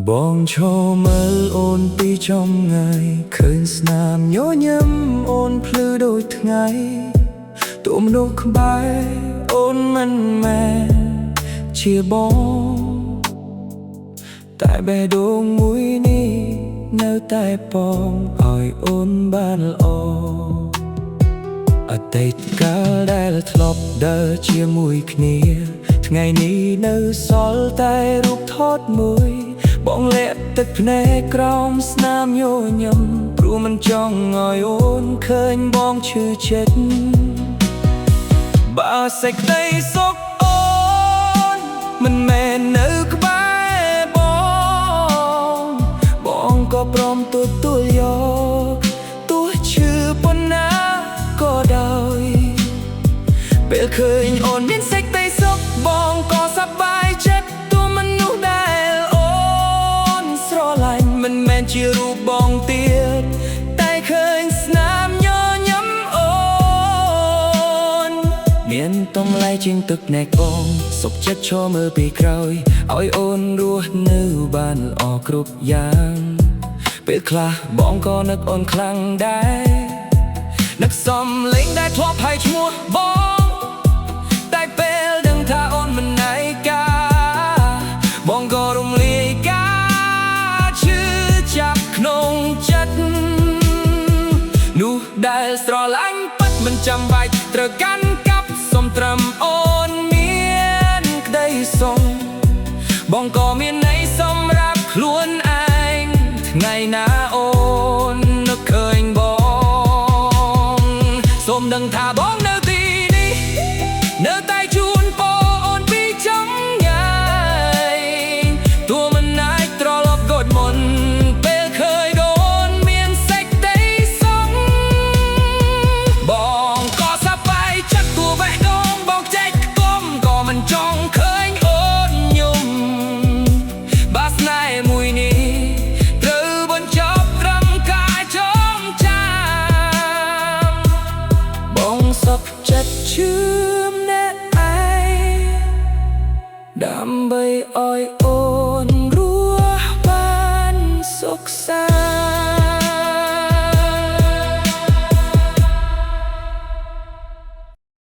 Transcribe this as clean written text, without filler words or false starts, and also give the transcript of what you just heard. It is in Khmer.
បងឈរមើលអូនពីចំងាយឃើញស្នាមញញឹមអូនភ្លឺដូចថ្ងៃទូមនុស្សក្បែរអូនមិនមែនជាបងតែបេះដូងមួយនេះនៅតែប៉ងឲ្យអូនបានល្អអតីតកាលដែលធ្លាប់ដើរជាមួយគ្នាថ្ងៃនេះនៅសល់តែរូបថតមួយបងលាក់ទឹកភ្នែកក្រោមស្នាមញញឹមព្រោះមិនចង់ឲ្យអូនឃើញបងឈឺចិត្តបើសេចក្តីសុខអូនមិនមែននៅក្បែរបងក៏ព្រមទទួលយកទោះឈឺប៉ុណ្ណាក៏ដោយពេលឃើញអូនមានសេចក្តីសុខបងក៏សប្បាយចិត្តទូមនុស្សដែលអូនស្រឡាញ់មិនមែនជារូបបងទៀតតែឃើញស្នាមញញឹមអូនមានតម្លៃជាងទឹកភ្នែកបងសុខចិត្តឈរមើលពីក្រោយឲ្យអូនរស់នៅបានល្អគ្រប់យ៉ាងពេលខ្លះបងក៏នឹកអូនខ្លាំងដែរនឹកសំលេងដែលធ្លាប់ឲ្យឈ្មោះបងតែពេលដឹងថាអូនមិនឯកាបងក៏រំលាយការឈឺចាប់ក្នុងចិត្តនោះដែលស្រឡាញ់ពិតមិនចាំបាច់ត្រូវកាន់កាប់សុំត្រឹមអូនមានក្តីសុខបងក៏មានន័យសម្រាប់ខ្លួនឯងថ្ងៃណាអូននឹកឃើញបងសូមដឹងថាបងនៅទីនេះនៅតែជូនពរអូនពីចំងាយទោះមិនអាចត្រឡប់ដូចមុនពេលឃើញអូនមានសេចក្តីសុខបងក៏សប្បាយចិត្តទោះបេះដូងបងចែកខ្ទមក៏មិនចង់ឃើញអូនយំបាស្នេហ៍មួយនេះត្រូវបញ្ចប់ត្រឹមការចងចាំបងសុខចិត្តជឿម្នាក់ឯងដើម្បីឲ្យ